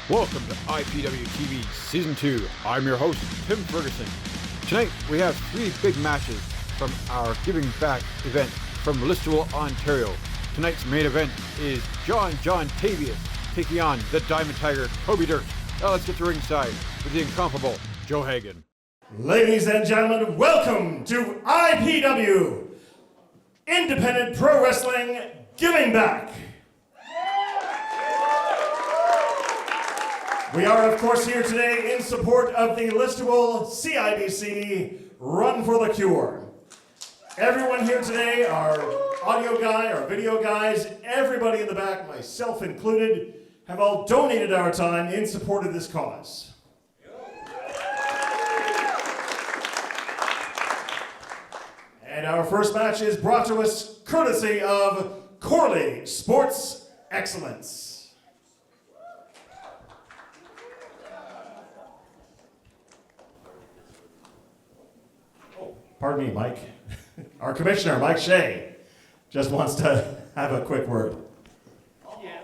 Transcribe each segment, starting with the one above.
Welcome to Ipwtv Season 2. I'm your host, Tim Ferguson. Tonight we have 3 big matches from our Giving Back event from Listowel, Ontario. Tonight's main event is John Tavious taking on the Diamond Tiger, Durst. Now let's get to ringside with the incomparable Joe Hagan. Ladies and gentlemen, welcome to IPW, Independent Pro Wrestling Giving Back. We are, of course, here today in support of the Listowel CIBC Run for the Cure. Everyone here today, our audio guy, our video guys, everybody in the back, myself included, have all donated our time in support of this cause. And our first match is brought to us courtesy of Corley Sports Excellence. Pardon me, Mike. Our commissioner, Mike Shea, just wants to have a quick word. Yeah.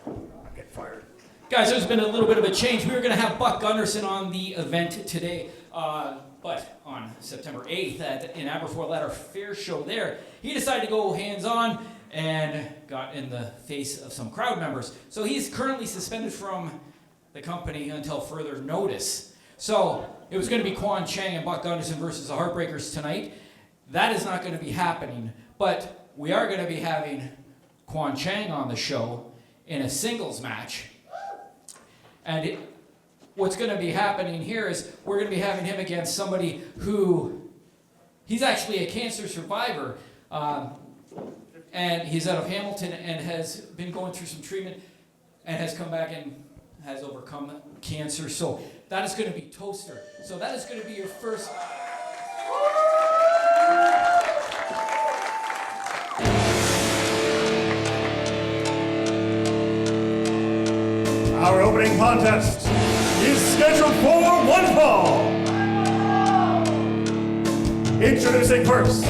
I'm getting fired. Guys, there's been a little bit of a change. We were going to have Buck Gunderson on the event today, but on September 8th in Aberfoyle at our fair show there, he decided to go hands-on and got in the face of some crowd members. So he's currently suspended from the company until further notice. So it was going to be Kwan, Chang, and Buck Gunderson versus the Heartbreakers tonight. That is not going to be happening, but we are going to be having Kwan Chang on the show in a singles match. And what's going to be happening here is we're going to be having him against somebody who, he's actually a cancer survivor, and he's out of Hamilton and has been going through some treatment and has come back and has overcome cancer. So that is going to be Toster. So that is going to be your first. Our opening contest is scheduled for one fall. Introducing first,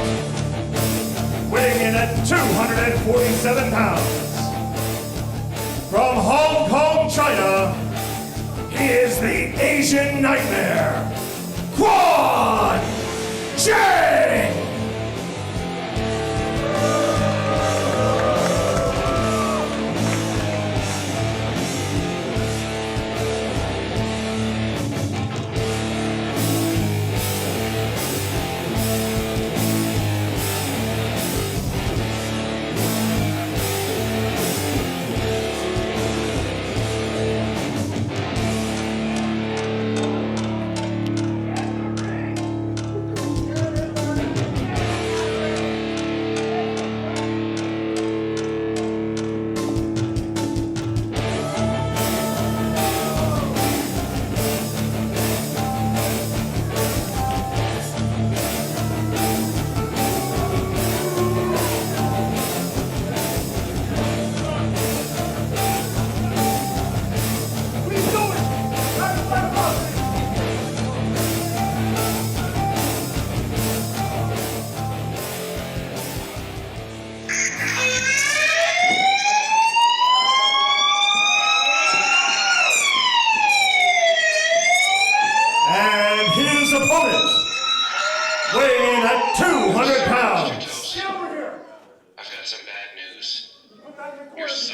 weighing in at 247 pounds. From Hong Kong, China, he is the Asian Nightmare, Kwan Chang!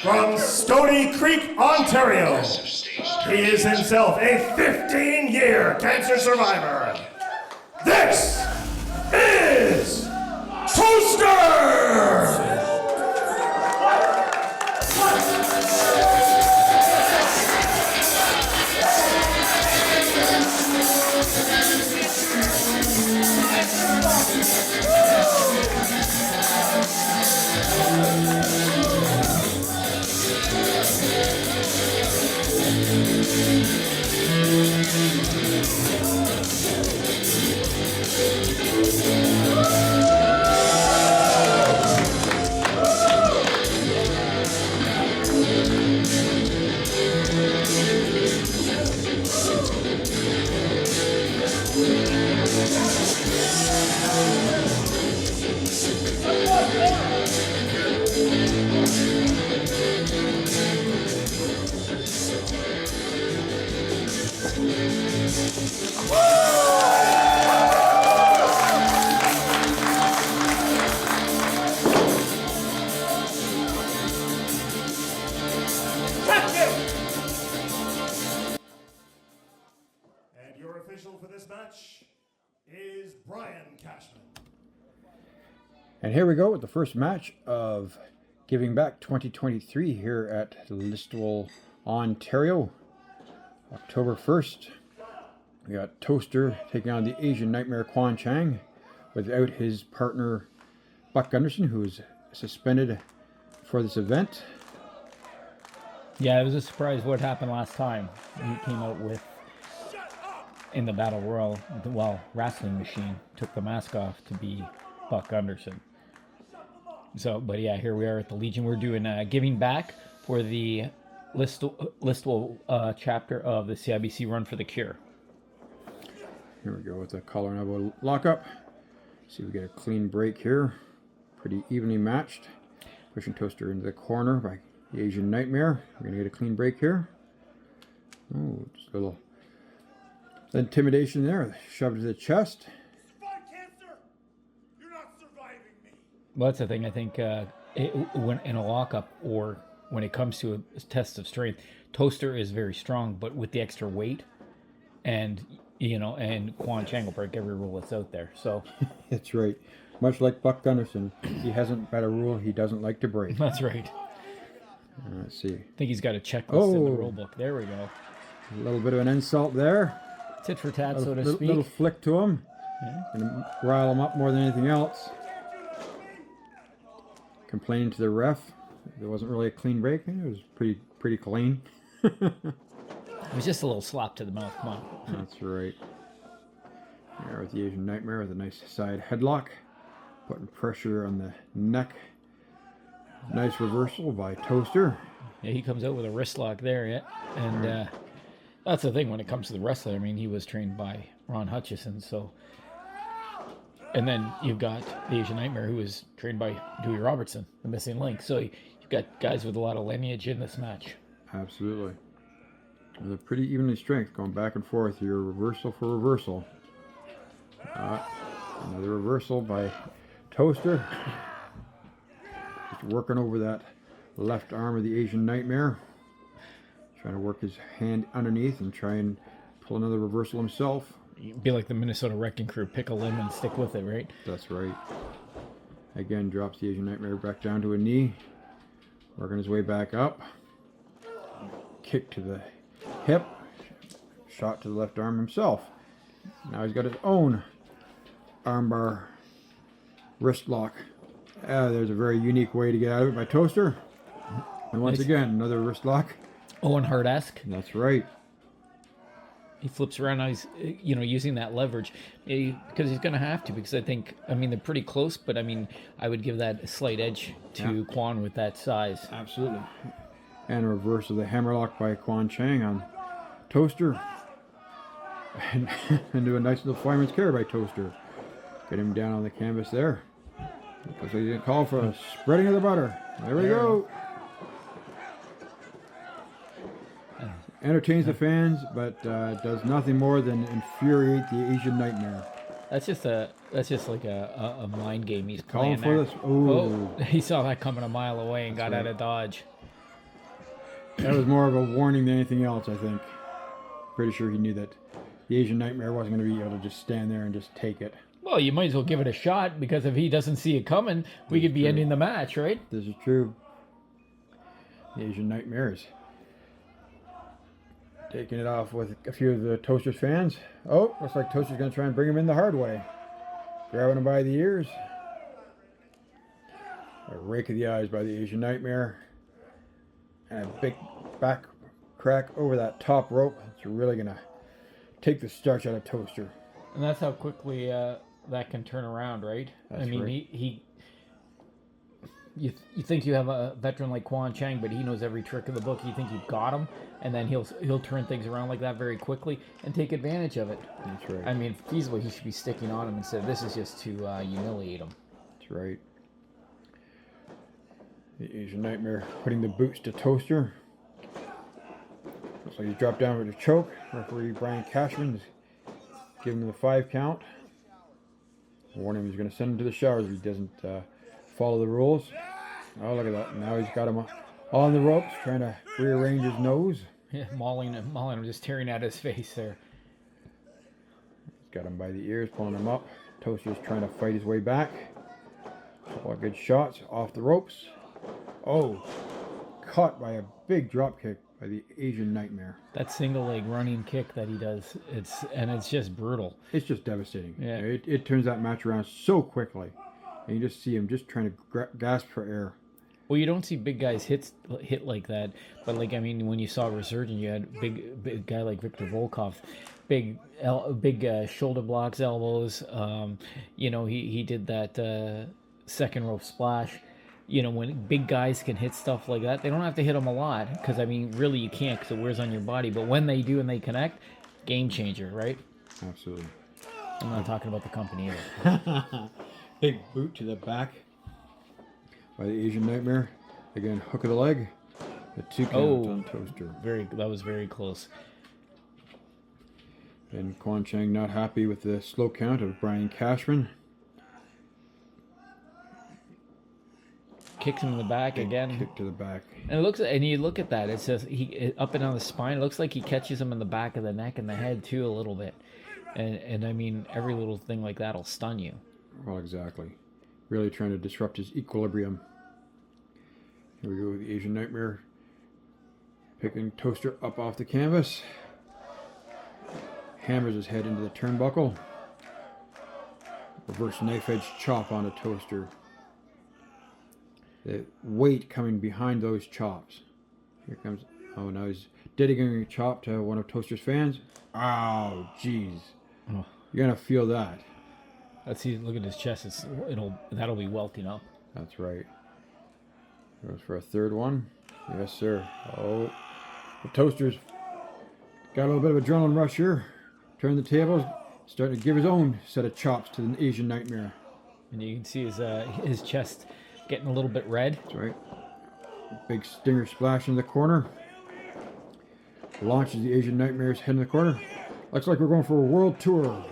From Stony Creek, Ontario, he is himself a 15-year cancer survivor. This is Toster! Brian Cashman. And here we go with the first match of Giving Back 2023 here at Listowel, Ontario. October 1st. We got Toster taking on the Asian Nightmare Kwan Chang without his partner Buck Gunderson, who is suspended for this event. Yeah, it was a surprise what happened last time. He came out with, in the Battle Royal, Wrestling Machine took the mask off to be Buck Gunderson. So, but yeah, here we are at the Legion. We're doing Giving Back for the Listowel chapter of the CIBC Run for the Cure. Here we go with the collar and elbow lockup. See if we get a clean break here. Pretty evenly matched. Pushing Toster into the corner by the Asian Nightmare. We're going to get a clean break here. Oh, just a little intimidation there. Shoved to the chest. Cancer, you're not surviving me. Well, that's the thing. I think when in a lockup or when it comes to a test of strength, Toster is very strong, but with the extra weight, and and Kwan Chang will break every rule that's out there. So That's right. Much like Buck Gunderson, he hasn't got a rule he doesn't like to break. that's right. Let's see. I think he's got a checklist in the Oh. rule book. There we go. A little bit of an insult there. Tit for tat, so to Little, speak. little flick to him. Yeah. Gonna rile him up more than anything else. Complaining to the ref. There wasn't really a clean break. It was pretty clean. It was just a little slap to the mouth. Come on. That's right. There with the Asian Nightmare with a nice side headlock. Putting pressure on the neck. Nice reversal by Toster. Yeah, he comes out with a wrist lock there, yeah. And that's the thing when it comes to the wrestler. I mean, he was trained by Ron Hutchison, so. And then you've got the Asian Nightmare, who was trained by Dewey Robertson, the missing link. So you've got guys with a lot of lineage in this match. Absolutely. With a pretty evenly strength going back and forth here. Reversal for reversal. Another reversal by Toster. Just working over that left arm of the Asian Nightmare. Trying to work his hand underneath and try and pull another reversal himself. You'd be like the Minnesota Wrecking Crew, pick a limb and stick with it, right? That's right. Again, drops the Asian Nightmare back down to a knee. Working his way back up. Kick to the hip. Shot to the left arm himself. Now he's got his own armbar wrist lock. There's a very unique way to get out of it by Toster. And once again, another wrist lock. Owen Hart-esque. That's right. He flips around now. He's, using that leverage because he's going to have to. Because I think, they're pretty close, but I would give that a slight edge to Kwan with that size. Absolutely. And a reverse of the hammerlock by Kwan Chang on Toster. And do a nice little fireman's carry by Toster. Get him down on the canvas there. Looks like he's going to call for a spreading of the butter. There we go. Entertains the fans, but does nothing more than infuriate the Asian Nightmare. That's just like a mind game he's Calling playing for there. this. Ooh. Oh, he saw that coming a mile away and got out of dodge. That was more of a warning than anything else, I think. Pretty sure he knew that the Asian Nightmare wasn't going to be able to just stand there and just take it. Well, you might as well give it a shot, because if he doesn't see it coming, we could be ending the match, right? This is true. The Asian Nightmares taking it off with a few of the Toasters fans. Oh, looks like Toaster's going to try and bring him in the hard way. Grabbing him by the ears. A rake of the eyes by the Asian Nightmare. And a big back crack over that top rope. It's really going to take the starch out of Toster. And that's how quickly that can turn around, right? That's right. You think you have a veteran like Kwan Chang, but he knows every trick of the book. You think you've got him, and then he'll turn things around like that very quickly and take advantage of it. That's right. Feasibly he should be sticking on him instead. This is just to humiliate him. That's right. The Asian Nightmare putting the boots to Toster. Looks like he's dropped down with a choke. Referee Brian Cashman giving him the 5 count. Warning him he's going to send him to the showers if he doesn't follow the rules. Oh, look at that. Now he's got him on the ropes, trying to rearrange his nose. Yeah, mauling him, just tearing at his face there. He's got him by the ears, pulling him up. Toaster's trying to fight his way back. Couple of good shots off the ropes. Oh, caught by a big drop kick by the Asian Nightmare. That single leg running kick that he does, it's just brutal. It's just devastating. Yeah. It turns that match around so quickly. And you just see him just trying to gasp for air. Well, you don't see big guys hit like that, but like, I mean, when you saw Resurgent, you had big guy like Viktor Volkov, big shoulder blocks, elbows. You know, he did that second rope splash. You know, when big guys can hit stuff like that, they don't have to hit them a lot, because I mean, really you can't, because it wears on your body. But when they do and they connect, game changer, right? Absolutely. I'm not talking about the company either. Big boot to the back by the Asian Nightmare. Again, hook of the leg. The 2 count on Toaster. That was very close. And Kwan Chang not happy with the slow count of Brian Cashman. Kicks him in the back again. Kick to the back. And it looks, and you look at that, it says up and down the spine. It looks like he catches him in the back of the neck and the head too a little bit. And I mean, every little thing like that'll stun you. Well, exactly. Really trying to disrupt his equilibrium. Here we go with the Asian Nightmare. Picking Toaster up off the canvas. Hammers his head into the turnbuckle. Reverse knife edge chop on a Toaster. The weight coming behind those chops. Here comes, oh, now he's dedicating a chop to one of Toaster's fans. Oh, jeez. Oh. You're gonna feel that. Let's see, look at his chest. That'll be welting up. That's right. Goes for a third one. Yes, sir. Oh, the Toaster's got a little bit of adrenaline rush here. Turn the tables, starting to give his own set of chops to the Asian Nightmare. And you can see his chest getting a little bit red. That's right. Big stinger splash in the corner. Launches the Asian Nightmare's head in the corner. Looks like we're going for a world tour.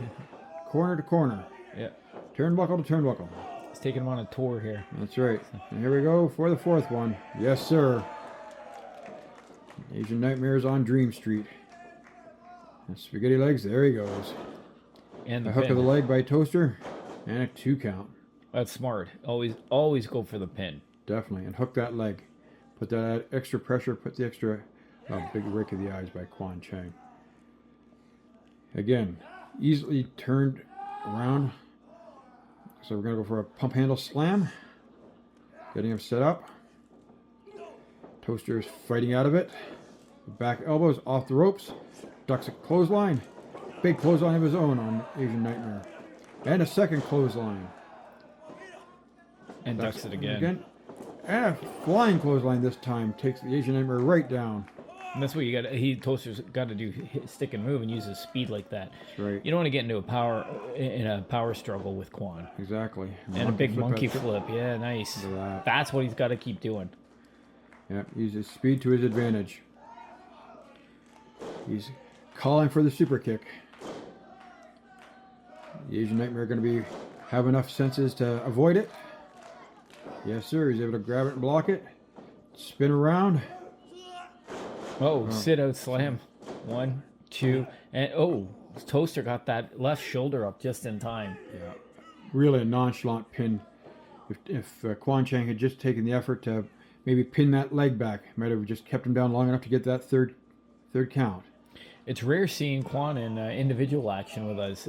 Corner to corner. Yeah. Turnbuckle to turnbuckle. He's taking him on a tour here. That's right. And here we go for the fourth one. Yes, sir. Asian Nightmare's on Dream Street. And spaghetti legs, there he goes. And the hook pin. of the leg by Toaster. And a 2 count. That's smart. Always go for the pin. Definitely. And hook that leg. Put that extra pressure. Put the extra big rake of the eyes by Kwan Chang. Again, easily turned around. So we're going to go for a pump handle slam. Getting him set up. Toaster is fighting out of it. Back elbows off the ropes. Ducks a clothesline. Big clothesline of his own on Asian Nightmare. And a second clothesline. And ducks it again. And a flying clothesline this time. Takes the Asian Nightmare right down. And that's what you got. Toaster's got to do, stick and move, and use his speed like that. That's right. You don't want to get into a power struggle with Kwan. Exactly. And a big monkey flip. Yeah, nice. That's what he's got to keep doing. Yeah, use his speed to his advantage. He's calling for the super kick. The Asian Nightmare going to have enough senses to avoid it. Yes, sir. He's able to grab it and block it. Spin around. Oh, sit out slam. 1, 2, and Toaster got that left shoulder up just in time. Yeah, really a nonchalant pin. If Kwan Chang had just taken the effort to maybe pin that leg back, might have just kept him down long enough to get that third count. It's rare seeing Kwan in individual action with us.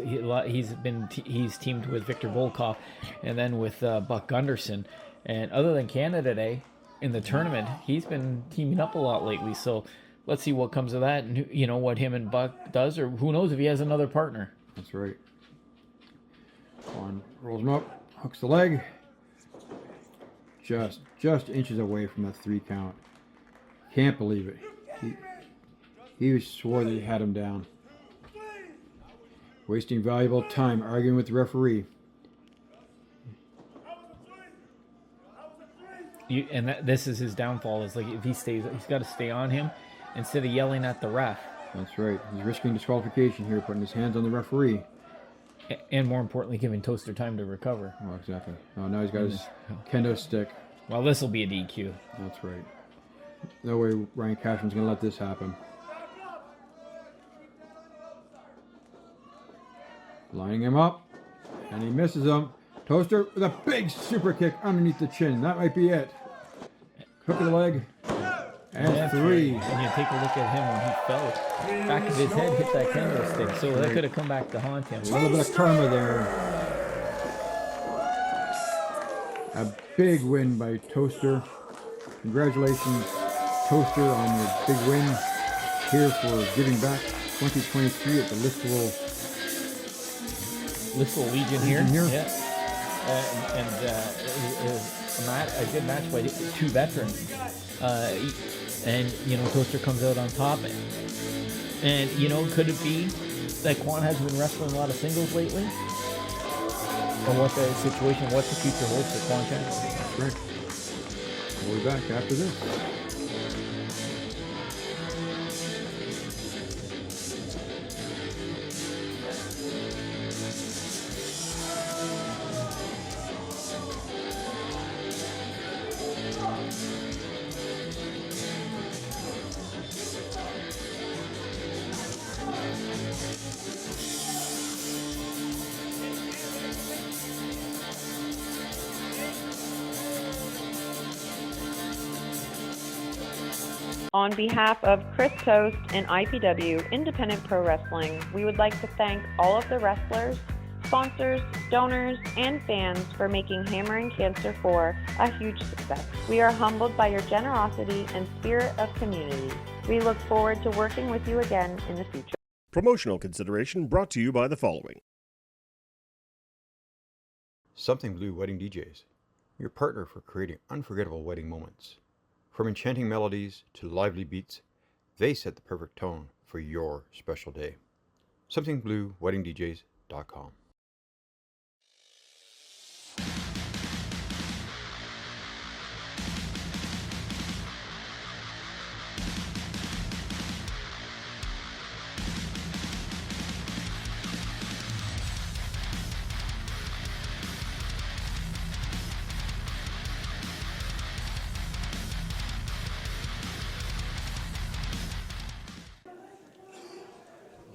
He's teamed with Viktor Volkov, and then with Buck Gunderson. And other than Canada Day in the tournament, he's been teaming up a lot lately. So let's see what comes of that, and what him and Buck does, or who knows if he has another partner. That's right. Kwan rolls him up, hooks the leg. Just inches away from that 3 count. Can't believe it. He swore that he had him down. Wasting valuable time arguing with the referee. This is his downfall. Is like if he stays, he's got to stay on him instead of yelling at the ref. That's right. He's risking disqualification here, putting his hands on the referee. And more importantly, giving Toaster time to recover. Oh, exactly. Oh, now he's got his kendo stick. Well, this will be a DQ. That's right. No way Ryan Cashman's going to let this happen. Lining him up. And he misses him. Toaster with a big super kick underneath the chin. That might be it. Hook of the leg. And 3. And you take a look at him when he fell. Back of his head hit that candlestick. So that could have come back to haunt him. A little bit of karma there. A big win by Toaster. Congratulations, Toaster, on your big win here for Giving Back 2023 at the Listowel Legion here. Yeah. A good match by 2 veterans. And, you know, Toaster comes out on top. And, you know, could it be that Kwan has been wrestling a lot of singles lately? Or what the situation, what the future holds for Kwan Chang? That's right. We'll be back after this. On behalf of Chris Toast and IPW, Independent Pro Wrestling, we would like to thank all of the wrestlers, sponsors, donors, and fans for making Hammering Cancer 4 a huge success. We are humbled by your generosity and spirit of community. We look forward to working with you again in the future. Promotional consideration brought to you by the following. Something Blue Wedding DJs, your partner for creating unforgettable wedding moments. From enchanting melodies to lively beats, they set the perfect tone for your special day. SomethingBlueWeddingDJs.com.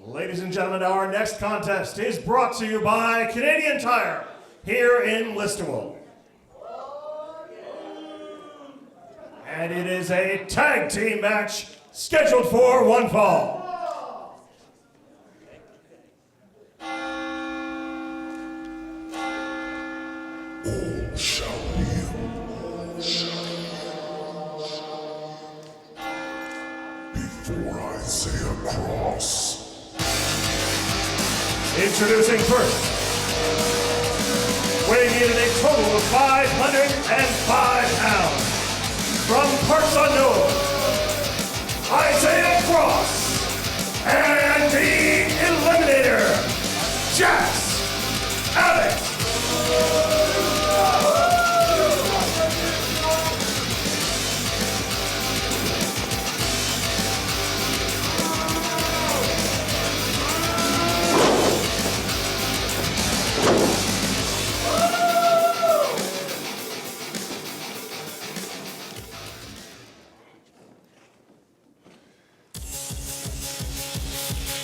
Ladies and gentlemen, our next contest is brought to you by Canadian Tire here in Listowel. And it is a tag team match scheduled for one fall. Before I say a cross. Introducing first, weighing in at a total of 505 pounds, from parts unknown, Isaiah Cross, and the Eliminator, JJax, Abbott.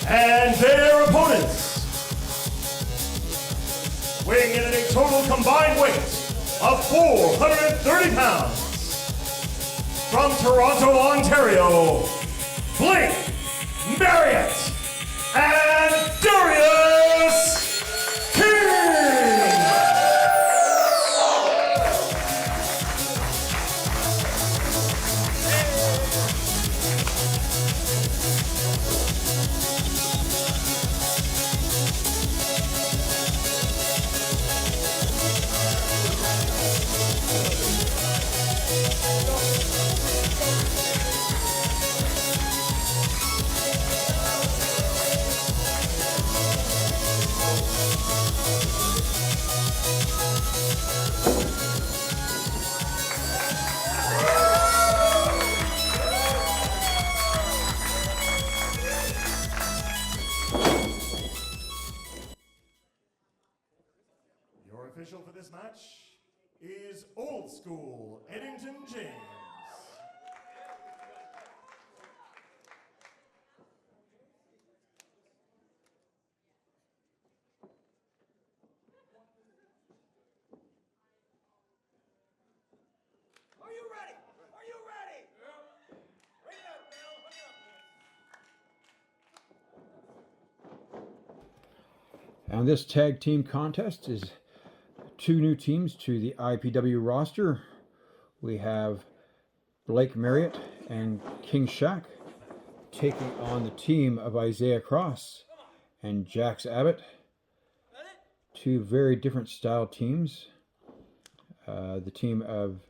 And their opponents, weighing in at a total combined weight of 430 pounds, from Toronto, Ontario, Blake, Mariette, and Tavious King. Your official for this match is Old School Eddington James. And this tag team contest is 2 new teams to the IPW roster. We have Blake Mariette and King Shaq taking on the team of Isaiah Cross and Jax Abbott. 2 very different style teams. The team of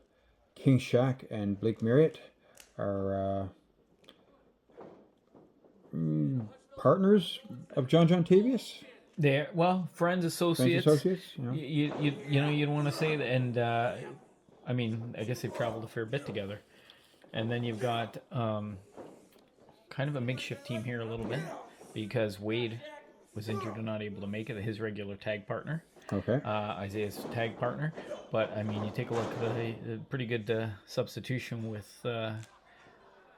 King Shaq and Blake Mariette are partners of John Tavious. They're, well, friends, associates. You know. You know, you'd want to say that, and I mean, I guess they've traveled a fair bit together. And then you've got kind of a makeshift team here a little bit, because Wade was injured and not able to make it, his regular tag partner. Okay. Isaiah's tag partner. But, I mean, you take a look at the pretty good substitution with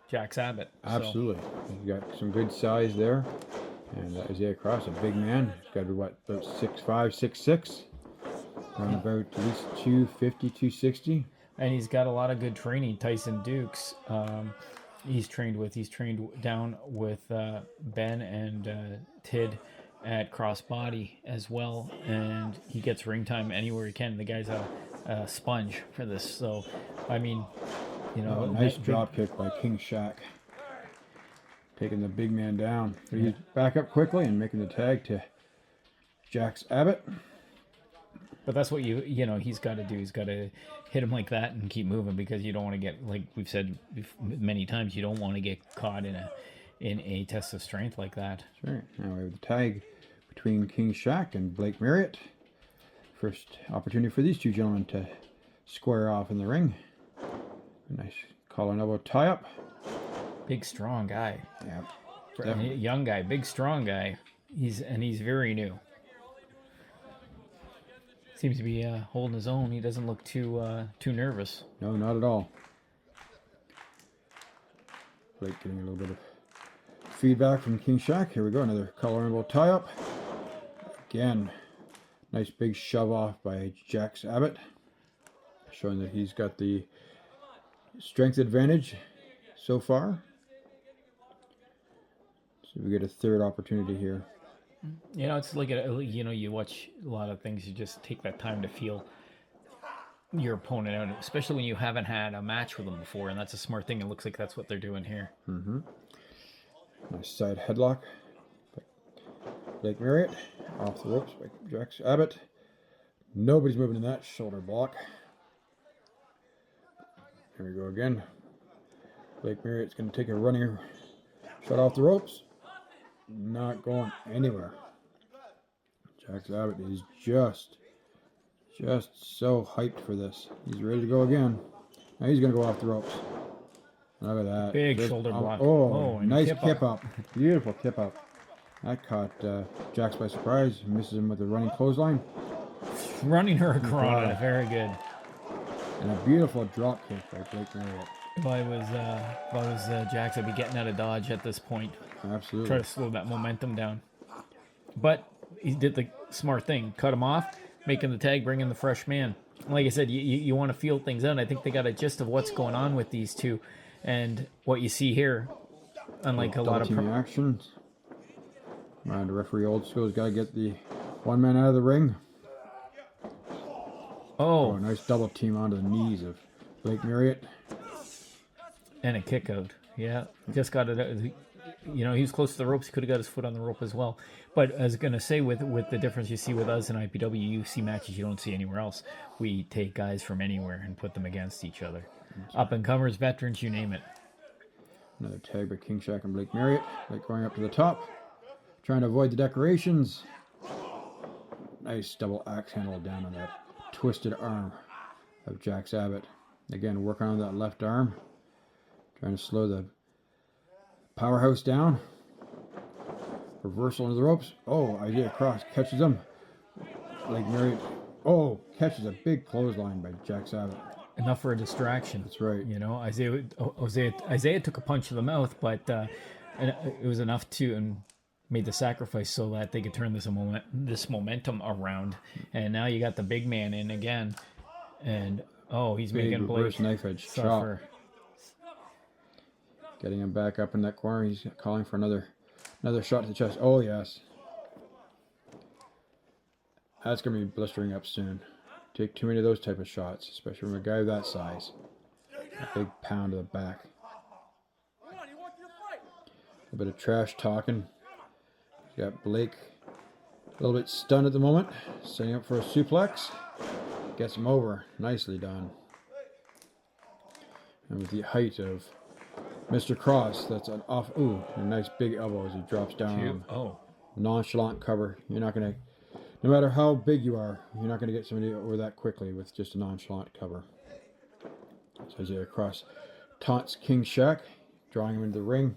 Jax Abbott. Absolutely. You've got some good size there. And Isaiah Cross, a big man. He's got to be, what, about 6'5", 6'6". Around about at least 250, 260. And he's got a lot of good training. Tyson Dukes, he's trained down with Ben and Tid at Crossbody as well. And he gets ring time anywhere he can. The guy's a sponge for this. So, I mean, you know. Nice drop kick by King Shaq. Taking the big man down. But he's back up quickly and making the tag to Jax Abbott. But that's what you know he's got to do. He's got to hit him like that and keep moving, because you don't want to get, like we've said many times, you don't want to get caught in a test of strength like that. That's right. Now we have the tag between King Shaq and Blake Mariette. First opportunity for these 2 gentlemen to square off in the ring. A nice collar and elbow tie up. Big strong guy. Yeah. Young guy, big strong guy. He's very new. Seems to be holding his own. He doesn't look too nervous. No, not at all. Blake getting a little bit of feedback from King Shaq. Here we go, another collar and elbow tie up. Again, nice big shove off by Jax Abbott, showing that he's got the strength advantage so far. So we get a third opportunity here. You know, it's like, you watch a lot of things, you just take that time to feel your opponent out, especially when you haven't had a match with them before, and that's a smart thing. It looks like that's what they're doing here. Mm-hmm. Nice side headlock by Blake Mariette. Off the ropes by Jax Abbott. Nobody's moving in that shoulder block. Here we go again. Blake Mariette's going to take a running shot off the ropes. Not going anywhere. Jax Abbott is just so hyped for this. He's ready to go again. Now he's going to go off the ropes. Look at that. Big shoulder block. Oh, nice kip up. Beautiful kip up. That caught Jax by surprise. Misses him with a running clothesline. Running her across. Very good. And a beautiful drop kick by Blake Mariette. If I was Jax, I'd be getting out of dodge at this point. Absolutely. Try to slow that momentum down. But he did the smart thing. Cut him off, making the tag, bringing the fresh man. Like I said, you want to feel things out. I think they got a gist of what's going on with these two. And what you see here, unlike a lot of actions. The referee old school has got to get the one man out of the ring. Oh, nice double team onto the knees of Blake Mariette. And a kick out. Yeah, just got it. You know, he was close to the ropes. He could have got his foot on the rope as well. But I was going to say, with the difference you see with us in IPW, you see matches you don't see anywhere else. We take guys from anywhere and put them against each other. Up-and-comers, veterans, you name it. Another tag by King Shaq and Blake Mariette. Blake going up to the top, trying to avoid the decorations. Nice double axe handle down on that twisted arm of Jax Abbott. Again, working on that left arm. Trying to slow the powerhouse down. Reversal into the ropes. Oh, Isaiah Cross catches him. Blake Mariette. Oh, catches a big clothesline by Jax Abbott. Enough for a distraction. That's right. You know, Isaiah took a punch to the mouth, but it was enough to and made the sacrifice so that they could turn this momentum around. And now you got the big man in again, and he's big making Blake knife edge suffer. Chop. Getting him back up in that corner. He's calling for another shot to the chest. Oh yes. That's going to be blistering up soon. Take too many of those type of shots, especially from a guy of that size. A big pound to the back. A bit of trash talking. You got Blake a little bit stunned at the moment. Setting up for a suplex. Gets him over. Nicely done. And with the height of Mr. Cross, that's an off. Ooh, a nice big elbow as he drops down. Nonchalant cover. You're not going to, no matter how big you are, you're not going to get somebody over that quickly with just a nonchalant cover. So Isaiah Cross taunts King Shaq, drawing him into the ring.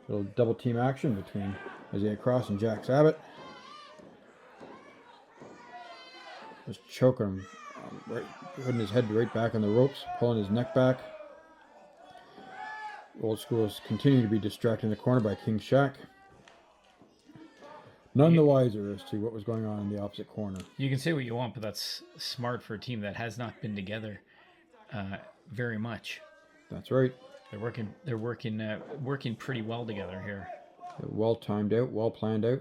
A little double team action between Isaiah Cross and JJax Abbott. Just choking him, right, putting his head right back on the ropes, pulling his neck back. Old School's continue to be distracted in the corner by King Shaq. None the wiser as to what was going on in the opposite corner. You can say what you want, but that's smart for a team that has not been together very much. That's right. They're working pretty well together here. They're well timed out, well planned out.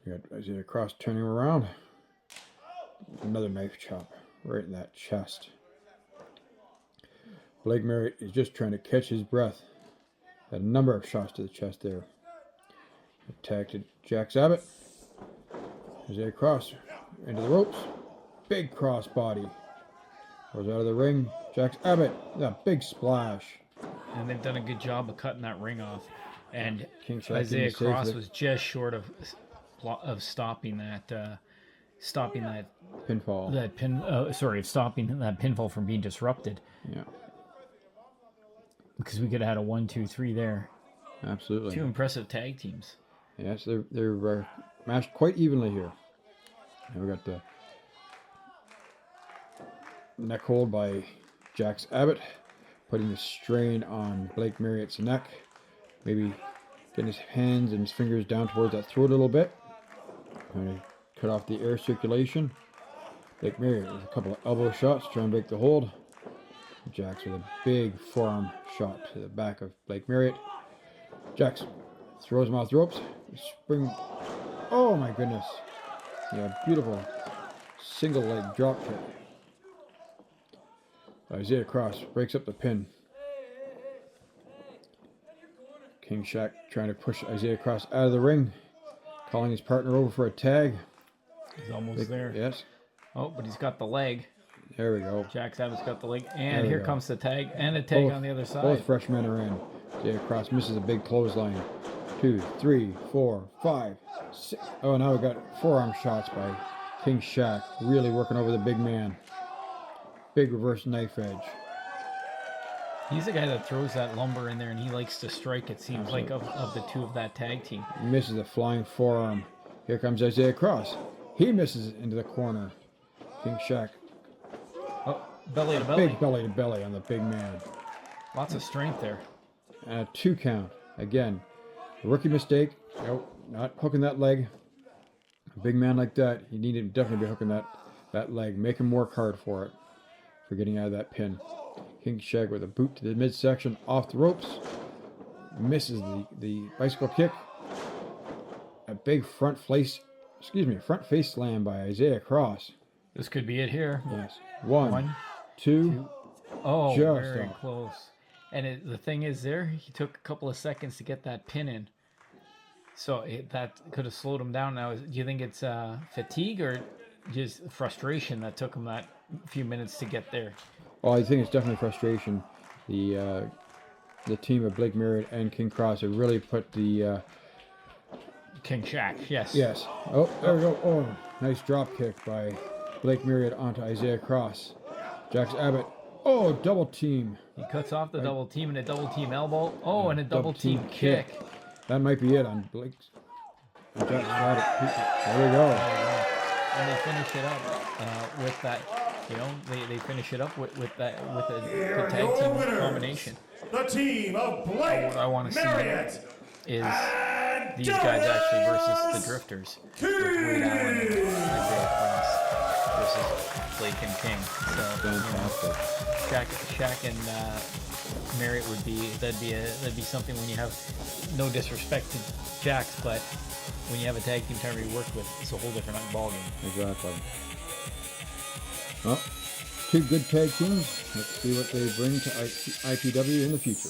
You got Isaiah Cross turning him around. Another knife chop right in that chest. Blake Mariette is just trying to catch his breath. Had a number of shots to the chest there. Attack to JJax Abbott. Isaiah Cross into the ropes. Big cross body. Goes out of the ring. JJax Abbott. That big splash. And they've done a good job of cutting that ring off. And King Shaq Isaiah Cross was just short of stopping that pinfall. Stopping that pinfall from being disrupted. Yeah. Because we could have had a 1, 2, 3 there. Absolutely. Two impressive tag teams. Yes, they're matched quite evenly here. And we got the neck hold by JJax Abbott, putting the strain on Blake Mariette's neck. Maybe getting his hands and his fingers down towards that throat a little bit. Trying to cut off the air circulation. Blake Mariette with a couple of elbow shots, trying to break the hold. JJax with a big forearm shot to the back of Blake Mariette. JJax throws him off the ropes. Spring. Oh my goodness. Yeah, beautiful single leg drop kick. Isaiah Cross breaks up the pin. King Shaq trying to push Isaiah Cross out of the ring. Calling his partner over for a tag. He's almost there. Yes. Oh, but he's got the leg. There we go. JJax Abbott's got the leg. And here comes the tag. And a tag on the other side. Both freshmen are in. Isaiah Cross misses a big clothesline. 2, 3, 4, 5, 6. Oh, now we got forearm shots by King Shaq. Really working over the big man. Big reverse knife edge. He's the guy that throws that lumber in there, and he likes to strike, it seems like, of the two of that tag team. Misses a flying forearm. Here comes Isaiah Cross. He misses it into the corner. King Shaq. Oh, belly to belly. Big belly to belly on the big man. Lots of strength there. And a 2 count. Again, a rookie mistake. Nope, not hooking that leg. A big man like that, you need to definitely be hooking that leg. Make him work hard for it. For getting out of that pin. King Shaq with a boot to the midsection off the ropes. Misses the bicycle kick. A big front face slam by Isaiah Cross. This could be it here. Yes. 1, 2. Oh, just very close. And the thing is there, he took a couple of seconds to get that pin in. So that could have slowed him down. Now, do you think it's fatigue or just frustration that took him that few minutes to get there? Well, I think it's definitely frustration. The team of Blake Mariette and King Cross have really put the King Shaq, yes. Yes. Oh, there we go. Oh, nice drop kick by Blake Mariette onto Isaiah Cross. JJax Abbott. Oh, double team. He cuts off the double team and a double team elbow. Oh, and a double team kick. That might be it on Blake's. JJax Abbott. There we go. And they finish it up with that. You know, they finish it up with a tag team combination. The team of Blake what I want to Mariette see is these guys actually versus the Drifters. With Wade Allen and Isaiah Cross versus Blake and King. So fantastic. Shaq and Mariette that'd be something when you have, no disrespect to JJax, but when you have a tag team title you work with, it's a whole different ballgame. Exactly. Well, two good tag teams. Let's see what they bring to IPW in the future.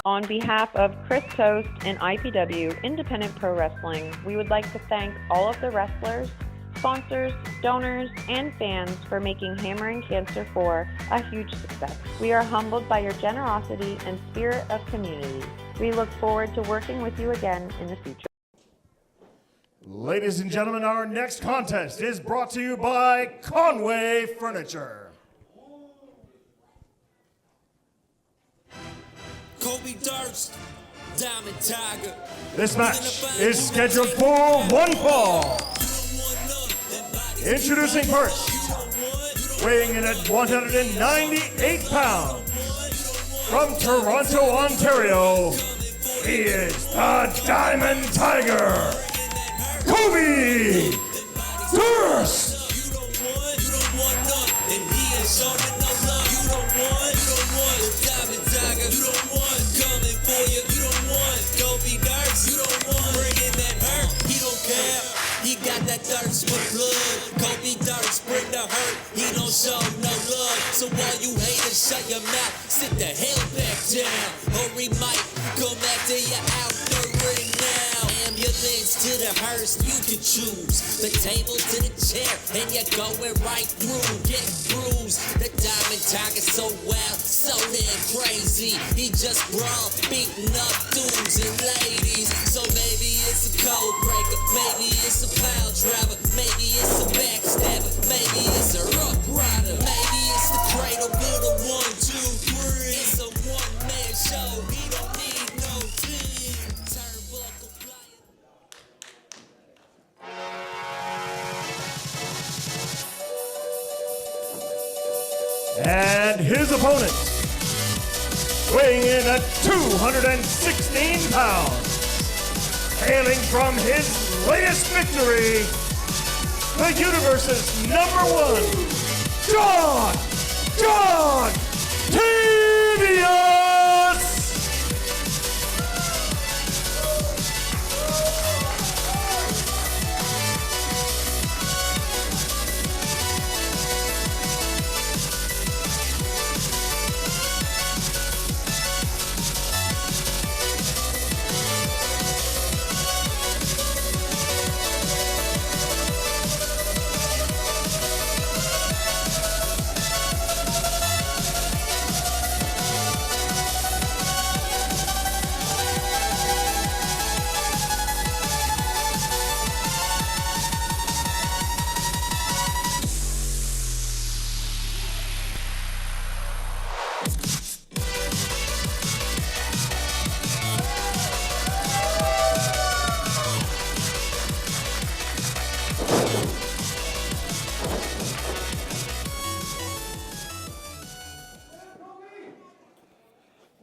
On behalf of Chris Toast and IPW Independent Pro Wrestling, we would like to thank all of the wrestlers, sponsors, donors, and fans for making Hammering Cancer 4 a huge success. We are humbled by your generosity and spirit of community. We look forward to working with you again in the future. Ladies and gentlemen, our next contest is brought to you by Conway Furniture. Kobe Durst, Diamond Tiger. This match is scheduled for one fall. Introducing first, weighing in at 198 pounds, from Toronto, Ontario, he is the Diamond Tiger, Kobe Durst. He got that thirst for blood. Kobe Durst bring the hurt. He don't show no love. So while you haters shut your mouth, sit the hell back down. Hurry Mike, come back to your out the ring now. Ambulance to the hearse, you can choose. The table to the chair, and you're going right through. Get bruised. The Diamond Tiger's so wild, so damn crazy. He just brawl, beating up dudes and ladies. So maybe it's a code breaker, maybe it's a pile driver, maybe it's a backstabber, maybe it's a rough rider, maybe it's the cradle builder 1, 2, 3. It's a one-man show, he don't need no team. Turnbuckle player. And his opponent, weighing in at 216 pounds, hailing from his latest victory, the universe's #1, John Tavious!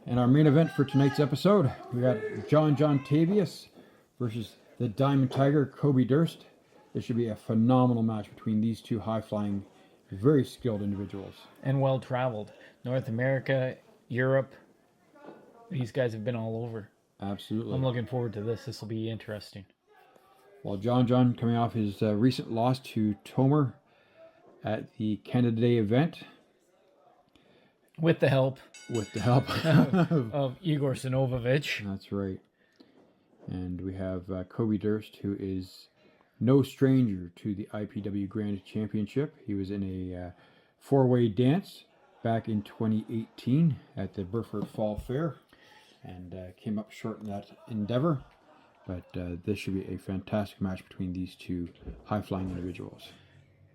And our main event for tonight's episode, we got John Tavious versus the Diamond Tiger, Kobe Durst. This should be a phenomenal match between these two high-flying, very skilled individuals. And well-traveled. North America, Europe, these guys have been all over. Absolutely. I'm looking forward to this. This will be interesting. Well, John coming off his recent loss to Tomer at the Canada Day event. With the help of Igor Sinovovich. That's right. And we have Kobe Durst, who is no stranger to the IPW Grand Championship. He was in a four-way dance back in 2018 at the Brantford Fall Fair. and came up short in that endeavor. But this should be a fantastic match between these two high-flying individuals.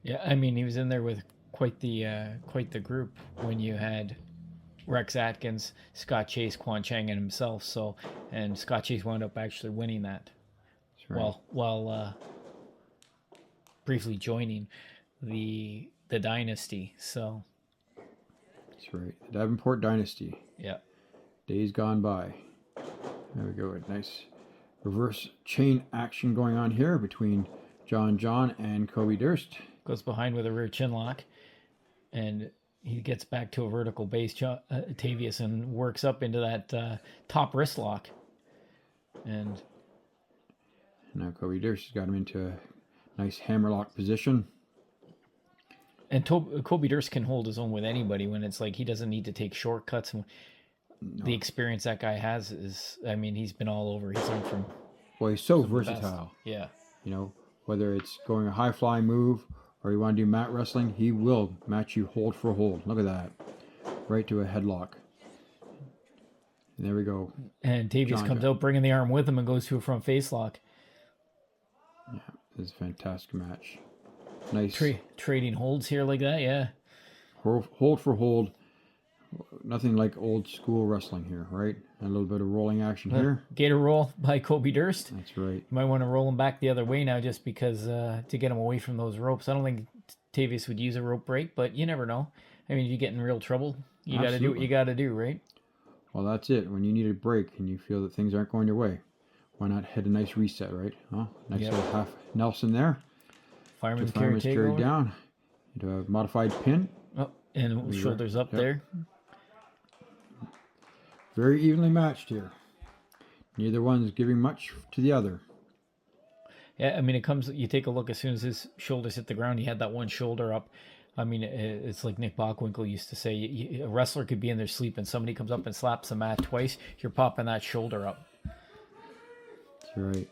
Yeah, I mean, he was in there with quite the group when you had Rex Atkins, Scott Chase, Kwan, Chang, and himself. So, and Scott Chase wound up actually winning that. That's right. While briefly joining the dynasty. So that's right, the Davenport dynasty. Yeah. Days gone by. There we go. A nice reverse chain action going on here between John and Kobe Durst. Goes behind with a rear chin lock, and he gets back to a vertical base, Tavious, and works up into that top wrist lock. And now Kobe Durst has got him into a nice hammerlock position. And Kobe Durst can hold his own with anybody when it's like he doesn't need to take shortcuts. And the experience that guy has is, I mean, he's been all over. He's learned from. Well, he's so versatile. Yeah. You know, whether it's going a high fly move or you want to do mat wrestling, he will match you hold for hold. Look at that. Right to a headlock. And there we go. And Tavious comes out bringing the arm with him and goes to a front face lock. Yeah, this is a fantastic match. Nice. Trading holds here like that, yeah. Hold for hold. Nothing like old school wrestling here, right? And a little bit of rolling action here. Gator roll by Kobe Durst. That's right. You might want to roll him back the other way now just because to get him away from those ropes. I don't think Tavious would use a rope break, but you never know. I mean, if you get in real trouble, you got to do what you got to do, right? Well, that's it. When you need a break and you feel that things aren't going your way, why not hit a nice reset, right? Huh? Nice little half Nelson there. Fireman's carry down into a modified pin. Oh, and shoulders up there. Very evenly matched here. Neither one's giving much to the other. Yeah, I mean, it comes, you take a look, as soon as his shoulders hit the ground, he had that one shoulder up. I mean, it's like Nick Bockwinkel used to say, a wrestler could be in their sleep and somebody comes up and slaps the mat twice, you're popping that shoulder up. That's right.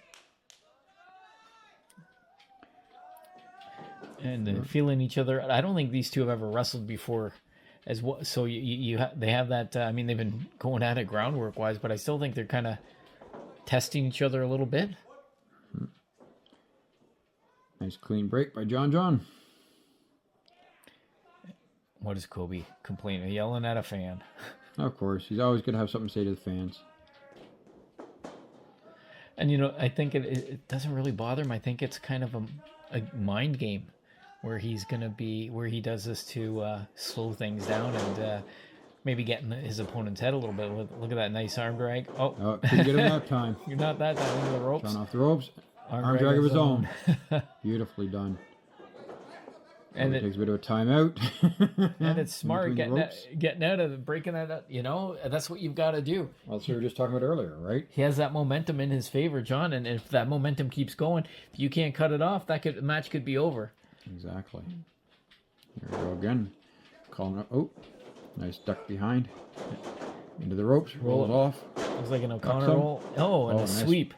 And feeling each other. I don't think these two have ever wrestled before, as well. So they have that. I mean, they've been going at it groundwork wise, but I still think they're kind of testing each other a little bit. Nice clean break by John. What is Kobe complaining? Yelling at a fan. Of course, he's always going to have something to say to the fans. And you know, I think it doesn't really bother him. I think it's kind of a mind game. Where he's going to be, where he does this to slow things down and maybe get in his opponent's head a little bit. Look at that nice arm drag. Oh, couldn't get him that time. You're not that time into the ropes. Drawn off the ropes. Arm drag of his own. Beautifully done. And it takes a bit of a timeout. And it's smart getting out of breaking that up. You know, that's what you've got to do. Well, that's what we were just talking about earlier, right? He has that momentum in his favor, John. And if that momentum keeps going, if you can't cut it off, the match could be over. Exactly. Here we go again. Calling up. Oh, nice duck behind. Into the ropes. Roll it off. Looks like an O'Connor roll. Oh, and a nice. Sweep.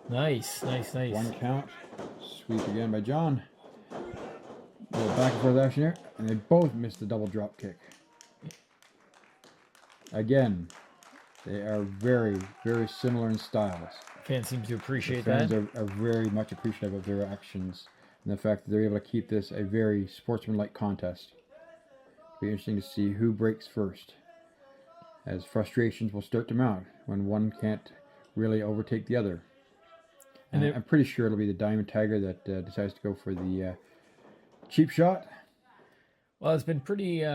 Nice. One count. Sweep again by John. A little back and forth action here. And they both missed the double drop kick. Again, they are very, very similar in styles. Fans seem to appreciate that. Fans are very much appreciative of their actions. And the fact that they're able to keep this a very sportsmanlike contest. It'll be interesting to see who breaks first, as frustrations will start to mount when one can't really overtake the other. And I'm pretty sure it'll be the Diamond Tiger that decides to go for the cheap shot. Well, it's been pretty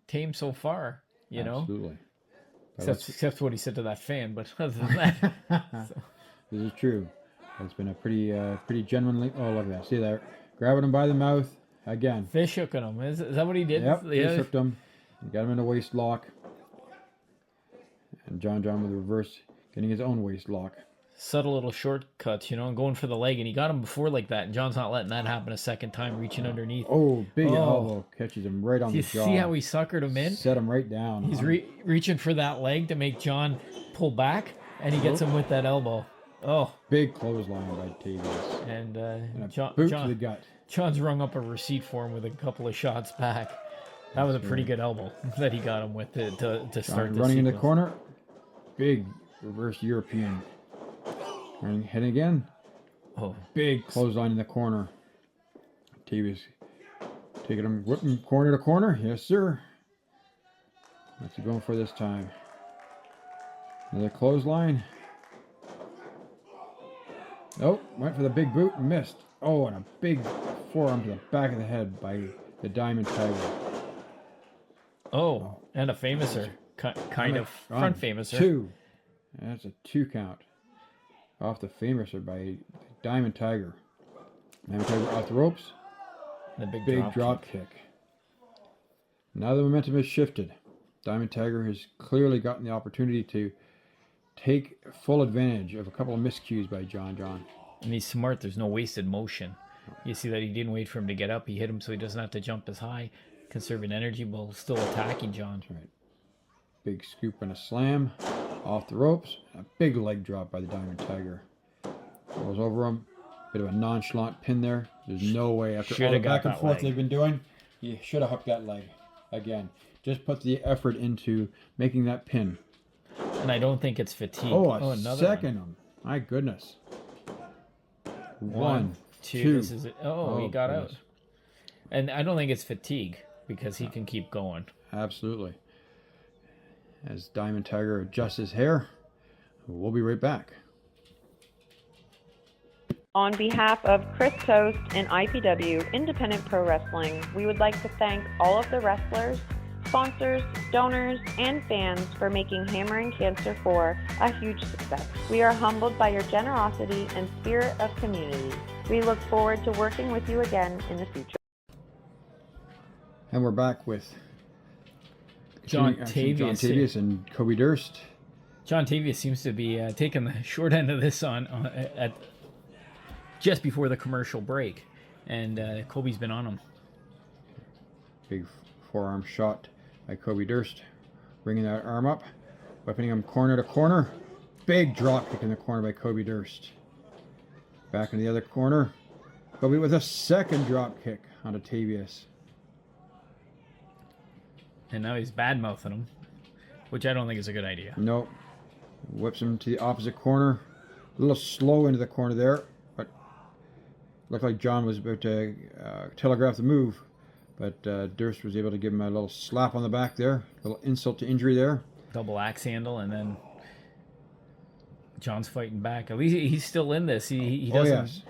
tame so far, you know. Absolutely. Except what he said to that fan, but other than that, This is true. It's been a pretty genuinely. Oh, look at that! See that? Grabbing him by the mouth again. Fish hooking him. Is that what he did? Yep. Fish hooked him. Got him in a waist lock. And John with the reverse, getting his own waist lock. Subtle little shortcuts, you know, and going for the leg, and he got him before like that. And John's not letting that happen a second time, reaching underneath. Oh, big elbow catches him right on the jaw. See how he suckered him in? Set him right down. He's reaching for that leg to make John pull back, and he gets him with that elbow. Oh, big clothesline by Tavious. And John to the gut. John's rung up a receipt for him with a couple of shots back. That was a pretty good elbow that he got him with to start the running in the corner. big reverse European. And head again. Oh, Big clothesline in the corner. Tavious taking him, whipping corner to corner. Yes, sir. What's he going for this time? Another clothesline. Nope, went for the big boot and missed. Oh, and a big forearm to the back of the head by the Diamond Tiger. Oh, and a famouser. Kind of front famouser. 2. That's a 2 count. Off the famouser by Diamond Tiger. Diamond Tiger off the ropes. The Big drop kick. Now the momentum has shifted. Diamond Tiger has clearly gotten the opportunity to take full advantage of a couple of miscues by John. And he's smart. There's no wasted motion. You see that he didn't wait for him to get up. He hit him so he doesn't have to jump as high, conserving energy while still attacking John. That's right. Big scoop and a slam off the ropes. A big leg drop by the Diamond Tiger. Goes over him. Bit of a nonchalant pin there. There's no way after all the back and forth they've been doing, you should have hooked that leg. Again, just put the effort into making that pin. And I don't think it's fatigue. Oh, another second one. My goodness. 1, 2. This is it. Oh, he got out. And I don't think it's fatigue because he can keep going. Absolutely. As Diamond Tiger adjusts his hair, we'll be right back. On behalf of Chris Toast and IPW Independent Pro Wrestling, we would like to thank all of the wrestlers, sponsors, donors, and fans for making Hammering Cancer 4 a huge success. We are humbled by your generosity and spirit of community. We look forward to working with you again in the future. And we're back with John Tavious and Kobe Durst. John Tavious seems to be taking the short end of this at just before the commercial break, and Kobe's been on him. Big forearm shot by Kobe Durst, bringing that arm up, whipping him corner to corner. Big drop kick in the corner by Kobe Durst. Back in the other corner, Kobe with a second drop kick onto Tavious. And now he's bad-mouthing him, which I don't think is a good idea. Nope. Whips him to the opposite corner. A little slow into the corner there, but looked like John was about to telegraph the move. But Durst was able to give him a little slap on the back there. A little insult to injury there. Double axe handle, and then John's fighting back. At least he's still in this. He doesn't.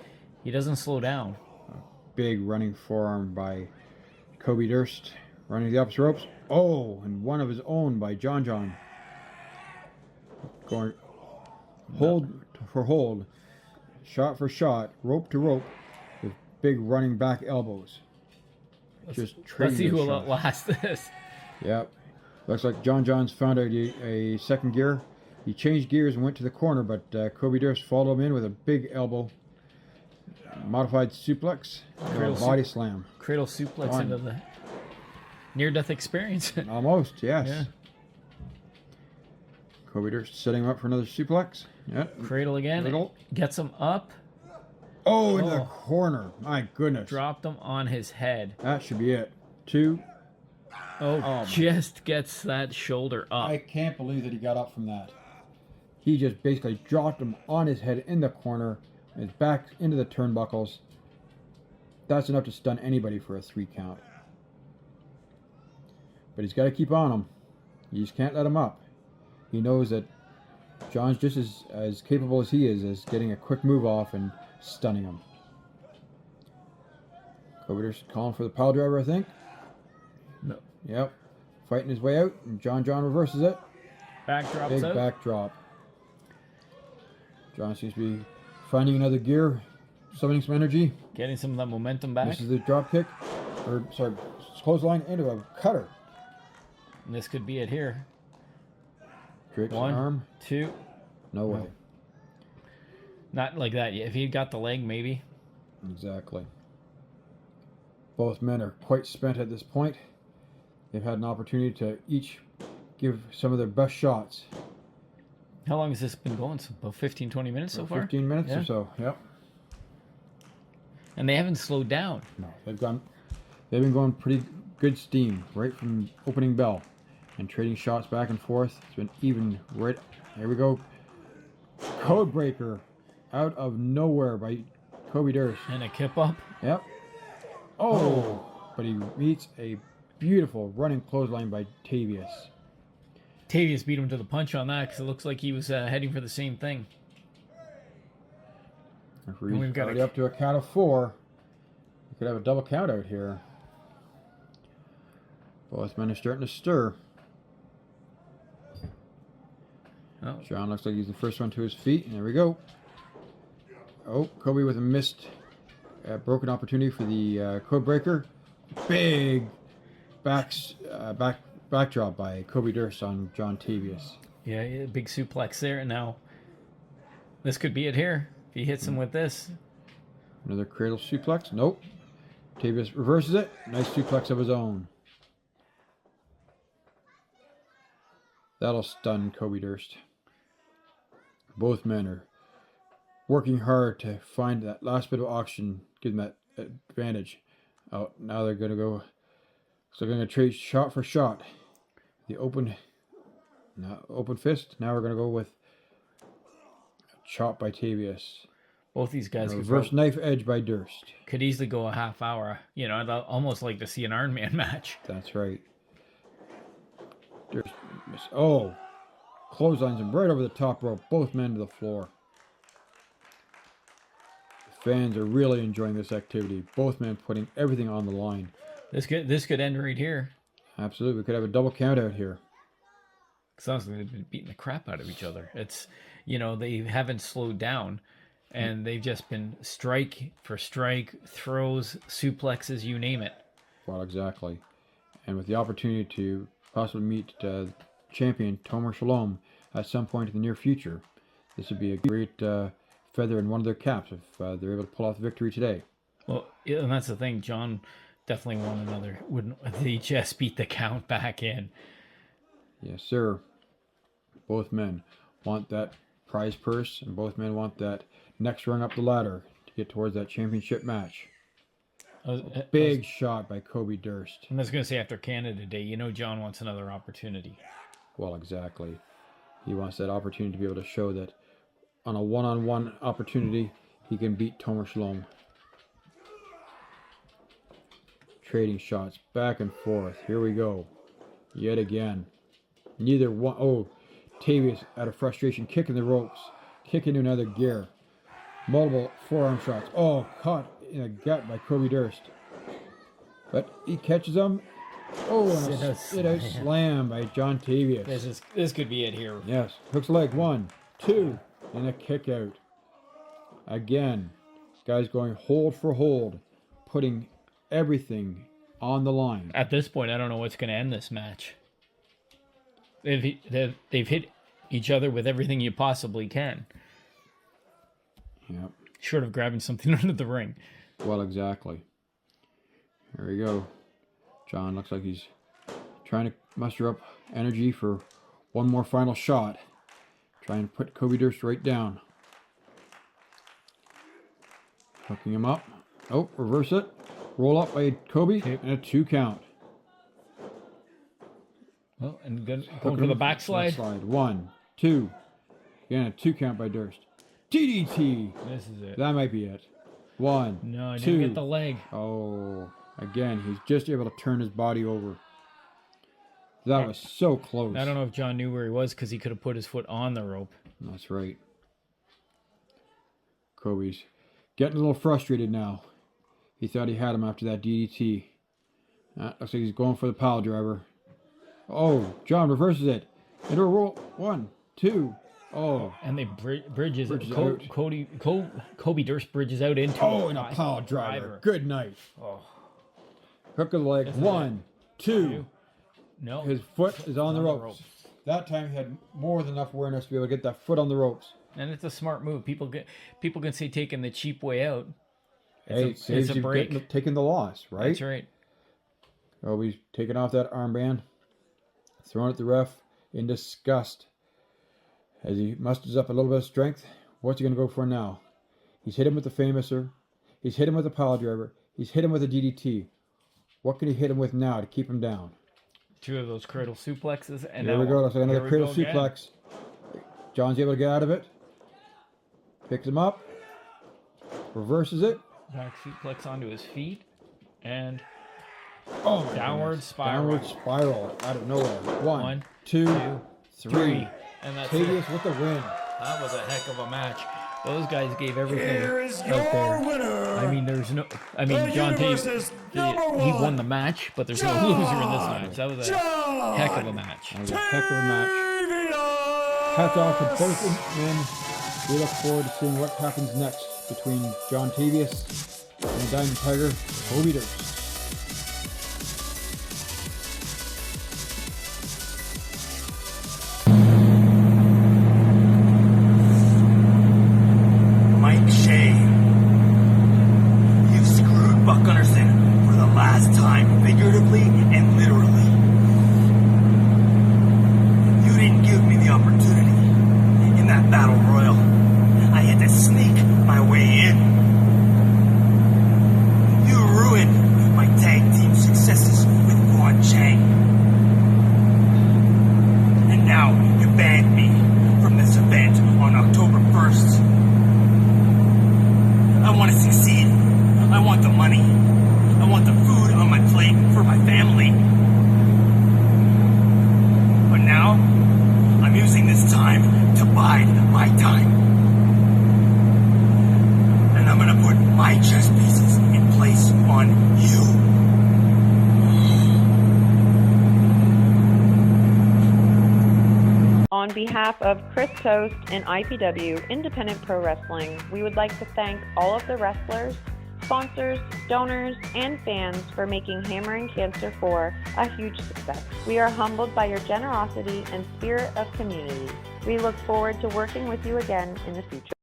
He doesn't slow down. Big running forearm by Kobe Durst. Running the opposite ropes. Oh, and one of his own by John. Going hold for hold. Shot for shot. Rope to rope. With big running back elbows. Let's see who will last this. Yep. Looks like John's found out a second gear. He changed gears and went to the corner, but Kobe Durst followed him in with a big elbow. Modified suplex. Body slam. Cradle suplex into the near-death experience. Almost, yes. Yeah. Kobe Durst setting him up for another suplex. Yep. Cradle again. Cradle. Gets him up. Oh, into the corner. My goodness. Dropped him on his head. That should be it. 2. Oh, just gets that shoulder up. I can't believe that he got up from that. He just basically dropped him on his head in the corner, his back into the turnbuckles. That's enough to stun anybody for a 3 count. But he's got to keep on him. You just can't let him up. He knows that John's just as capable as he is as getting a quick move off and stunning him. Kobe Durst calling for the pile driver, I think. No. Yep. Fighting his way out, and John reverses it. Backdrops Big out. backdrop. John seems to be finding another gear, summoning some energy. Getting some of that momentum back. This is the drop kick. Or, sorry, clothesline into a cutter. And this could be it here. Drapes 1, arm. 2. No way. Not like that. If he'd got the leg, maybe. Exactly. Both men are quite spent at this point. They've had an opportunity to each give some of their best shots. How long has this been going? About 15, 20 minutes so far? 15 minutes or so, yep. And they haven't slowed down. No, they've been going pretty good steam right from opening bell and trading shots back and forth. It's been even right Here we go. Codebreaker out of nowhere by Kobe Durst. And a kip up. Yep. Oh, but he meets a beautiful running clothesline by Tavious. Tavious beat him to the punch on that because it looks like he was heading for the same thing. Referee's already up to a count of 4. We could have a double count out here. Both men are starting to stir. Oh. John looks like he's the first one to his feet. And there we go. Oh, Kobe with a missed broken opportunity for the Codebreaker. Big backdrop by Kobe Durst on John Tavious. Yeah, big suplex there. Now, this could be it here. If he hits him with this. Another cradle suplex. Nope. Tavious reverses it. Nice suplex of his own. That'll stun Kobe Durst. Both men are working hard to find that last bit of oxygen, give them that advantage. Oh, now they're going to go. So they're going to trade shot for shot. The open fist. Now we're going to go with a chop by Tavious. Both these guys reverse knife edge by Durst. Could easily go a half hour. You know, I'd almost like to see an Iron Man match. That's right. Durst. Oh, clotheslines him right over the top rope. Both men to the floor. The fans are really enjoying this activity. Both men putting everything on the line. This could end right here. Absolutely, we could have a double count out here. Sounds like they've been beating the crap out of each other. It's, you know, they haven't slowed down, and they've just been strike for strike, throws, suplexes, you name it. Well, exactly. And with the opportunity to possibly meet champion Tomer Shalom at some point in the near future, this would be a great feather in one of their caps if they're able to pull off the victory today. Well, and that's the thing. John definitely won another. They just beat the count back in. Yes, sir. Both men want that prize purse, and both men want that next rung up the ladder to get towards that championship match. Big shot by Kobe Durst. I was going to say, after Canada Day, you know John wants another opportunity. Well, exactly. He wants that opportunity to be able to show that on a one-on-one opportunity, he can beat Tomer Shalom. Trading shots back and forth. Here we go. Yet again. Neither one. Oh, Tavious out of frustration, kicking the ropes, kicking to another gear. Multiple forearm shots. Oh, caught in the gut by Kobe Durst. But he catches him. Oh, and a sit-out slam by John Tavious. This could be it here. Yes. Hooks leg. 1, 2, and a kick out. Again, guys going hold for hold, putting everything on the line. At this point, I don't know what's going to end this match. They've hit each other with everything you possibly can. Yep. Short of grabbing something under the ring. Well, exactly. Here we go. John looks like he's trying to muster up energy for one more final shot. Trying to put Kobe Durst right down. Hooking him up. Oh, reverse it. Roll up by Kobe and a 2 count. Well, and going for the backslide. 1, 2. Again, a 2 count by Durst. DDT. This is it. That might be it. 1, no, I 2. didn't get the leg. Oh, again, he's just able to turn his body over. That was so close. I don't know if John knew where he was because he could have put his foot on the rope. That's right. Kobe's getting a little frustrated now. He thought he had him after that DDT. Looks like he's going for the pile driver. Oh, John reverses it. Into a roll. 1, 2. Oh. And they bridges out. Kobe Durst bridges out into and a pile driver. Good night. Oh. Hook of the leg. 1, 2. No. His foot is on the ropes. That time he had more than enough awareness to be able to get that foot on the ropes. And it's a smart move. People can say taking the cheap way out. It's a break. Taking the loss, right? That's right. Oh, he's taking off that armband, throwing it at the ref in disgust. As he musters up a little bit of strength, what's he going to go for now? He's hit him with the Famouser. He's hit him with a pile driver. He's hit him with a DDT. What can he hit him with now to keep him down? 2 of those cradle suplexes. And there we go. That's another cradle suplex. John's able to get out of it. Picks him up. Reverses it. Back suplex onto his feet. And Oh, downward spiral. Downward spiral out of nowhere. One, two, three. And that's Tavious it. with the win. That was a heck of a match. Those guys gave everything Here is out your there. winner. I mean, there's no. I mean, The John universe's Tavious, number he one, won the match, but there's no loser in this match. That was a heck of a match. That was a heck of a match. Tavious! Hats off to both men. We look forward to seeing what happens next between John Tavious and the Diamond Tiger, Toby Durst. Mike Shea, you've screwed Buck Gunnarsson for the last time, figuratively and literally. You didn't give me the opportunity in that battle royal. I had to sneak my way in. You ruined my tag team successes with Kwan Chang. And now you banned me from this event on October 1st. I want to succeed. I want the money. I want the food on my plate for my family. But now, I'm using this time to bide my time. And I'm going to put my chess pieces in place on you. On behalf of Chris Toast and IPW Independent Pro Wrestling, we would like to thank all of the wrestlers, sponsors, donors, and fans for making Hammering Cancer 4 a huge success. We are humbled by your generosity and spirit of community. We look forward to working with you again in the future.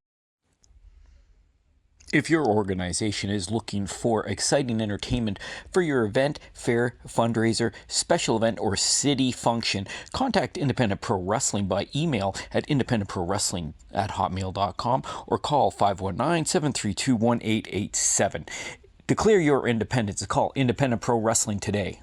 If your organization is looking for exciting entertainment for your event, fair, fundraiser, special event, or city function, contact Independent Pro Wrestling by email at independentprowrestling@hotmail.com or call 519-732-1887. Declare your independence. Call Independent Pro Wrestling today.